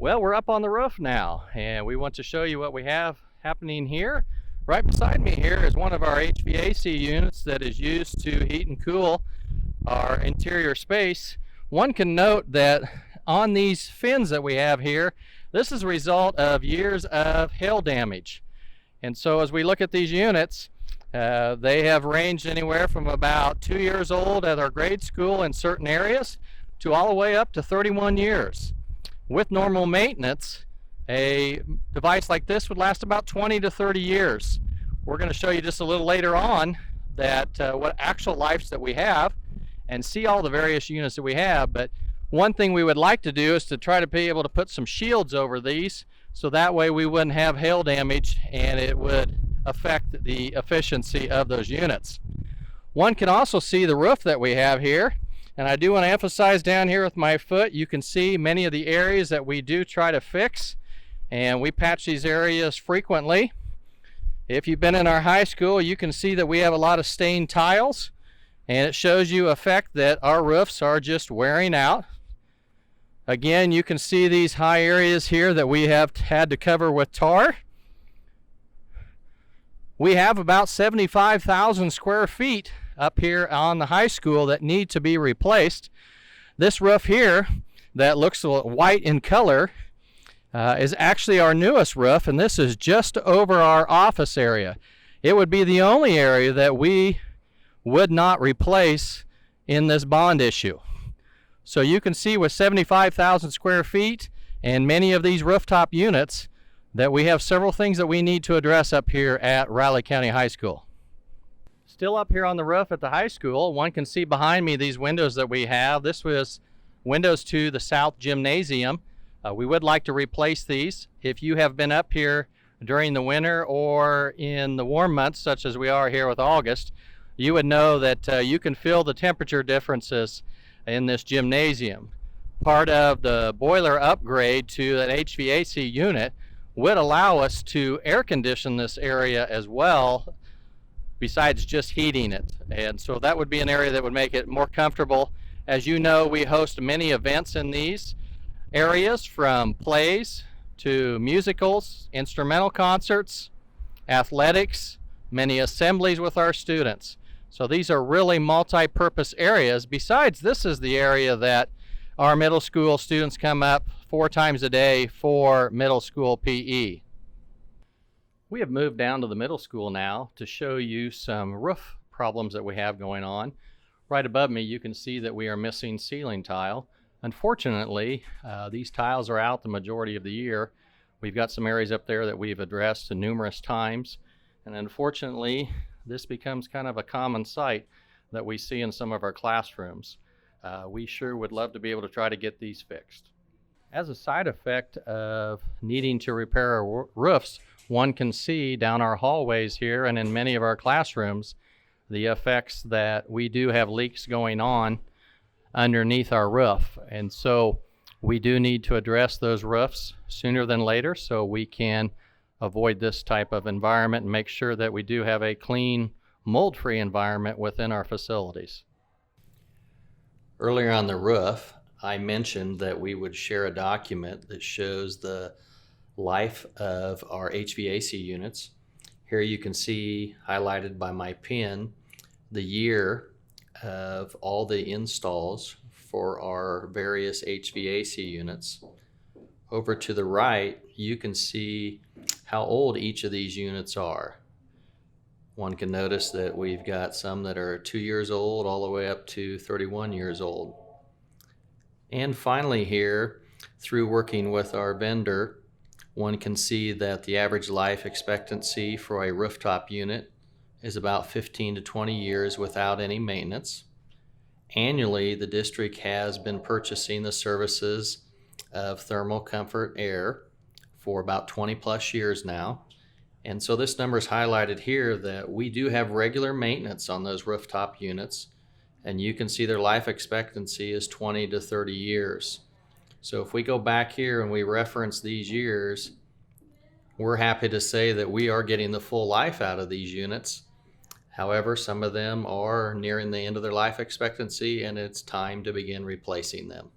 Well, we're up on the roof now, and we want to show you what we have happening here. Right beside me here is one of our HVAC units that is used to heat and cool our interior space. One can note that on these fins that we have here, this is a result of years of hail damage. And so as we look at these units, they have ranged anywhere from about 2 years old at our grade school in certain areas to all the way up to 31 years. With normal maintenance, a device like this would last about 20 to 30 years. We're going to show you just a little later on that what actual lives that we have and see all the various units that we have. But one thing we would like to do is to try to be able to put some shields over these, so that way we wouldn't have hail damage and it would affect the efficiency of those units. One can also see the roof that we have here. And I do want to emphasize down here with my foot, you can see many of the areas that we do try to fix, and we patch these areas frequently. If you've been in our high school, you can see that we have a lot of stained tiles, and it shows you effect that our roofs are just wearing out. Again, you can see these high areas here that we have had to cover with tar. We have about 75,000 square feet up here on the high school that need to be replaced. This roof here that looks white in color is actually our newest roof, and this is just over our office area. It would be the only area that we would not replace in this bond issue. So you can see with 75,000 square feet and many of these rooftop units that we have several things that we need to address up here at Riley County High School. Still up here on the roof at the high school, one can see behind me these windows that we have. This was windows to the south gymnasium. We would like to replace these. If you have been up here during the winter or in the warm months, such as we are here with August, you would know that you can feel the temperature differences in this gymnasium. Part of the boiler upgrade to an HVAC unit would allow us to air condition this area as well, besides just heating it. And so that would be an area that would make it more comfortable. As you know, we host many events in these areas, from plays to musicals, instrumental concerts, athletics, many assemblies with our students. So these are really multi-purpose areas. Besides, this is the area that our middle school students come up 4 times a day for middle school PE. We have moved down to the middle school now to show you some roof problems that we have going on. Right above me, you can see that we are missing ceiling tile. Unfortunately, these tiles are out the majority of the year. We've got some areas up there that we've addressed numerous times, and unfortunately, this becomes kind of a common sight that we see in some of our classrooms. We sure would love to be able to try to get these fixed. As a side effect of needing to repair our roofs, one can see down our hallways here and in many of our classrooms the effects that we do have leaks going on underneath our roof. And so we do need to address those roofs sooner than later so we can avoid this type of environment and make sure that we do have a clean, mold-free environment within our facilities. Earlier on the roof, I mentioned that we would share a document that shows the life of our HVAC units. Here you can see, highlighted by my pen, the year of all the installs for our various HVAC units. Over to the right, you can see how old each of these units are. One can notice that we've got some that are 2 years old all the way up to 31 years old. And finally here, through working with our vendor, one can see that the average life expectancy for a rooftop unit is about 15 to 20 years without any maintenance. Annually, the district has been purchasing the services of Thermal Comfort Air for about 20 plus years now. And so this number is highlighted here that we do have regular maintenance on those rooftop units, and you can see their life expectancy is 20 to 30 years. So if we go back here and we reference these years, we're happy to say that we are getting the full life out of these units. However, some of them are nearing the end of their life expectancy and it's time to begin replacing them.